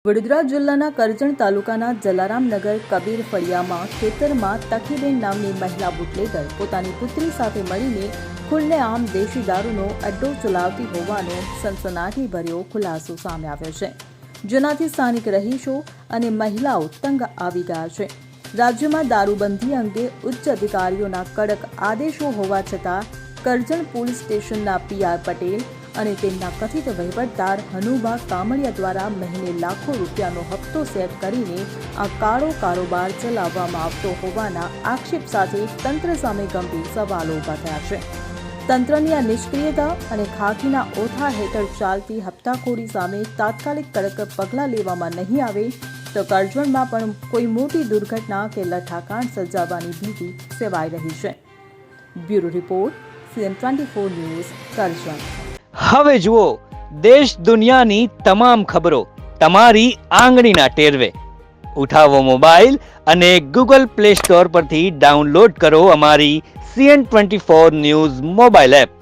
વડોદરા જિલ્લાના કરજણ તાલુકાના જલારામનગર કબીર ફળિયામાં ખેતરમાં તકીબેન નામની મહિલા બુટલેગર પોતાની પુત્રી સાથે મળીને ખુલ્લેઆમ દેશી દારૂનો અડ્ડો ચલાવતી હોવાનો સનસનાટીભર્યો ખુલાસો સામે આવ્યો છે, જેનાથી સ્થાનિક રહીશો અને મહિલાઓ તંગ આવી ગયા છે। રાજ્યમાં દારૂબંધી અંગે ઉચ્ચ અધિકારીઓના કડક આદેશો હોવા છતાં કરજણ પોલીસ સ્ટેશનના પીઆર પટેલ અને તેમના કથિત વહીવટદાર હનુભા કામડિયા દ્વારા મહિને લાખો રૂપિયાનો હપ્તો સેટ કરીને આ કાળો કારોબાર ચલાવવામાં આવતો હોવાના આક્ષેપ સાથે તંત્ર સામે ગંભીર સવાલો ઊભા થયા છે। તંત્રની આ નિષ્ક્રિયતા અને ખાખીના ઓથા હેઠળ ચાલતી હપ્તાખોરી સામે તાત્કાલિક કડક પગલાં લેવામાં નહીં આવે તો કરજણમાં પણ કોઈ મોટી દુર્ઘટના કે લઠ્ઠાકાંડ સર્જાવાની ભીતિ સેવાઈ રહી છે। Bureau report, CM24 news, Karjan. હવે જુઓ દેશ દુનિયાની તમામ ખબરો તમારી આંગળીના ટેરવે। ઉઠાવો મોબાઈલ અને Google Play Store પરથી ડાઉનલોડ કરો અમારી CM24 ન્યૂઝ મોબાઈલ એપ।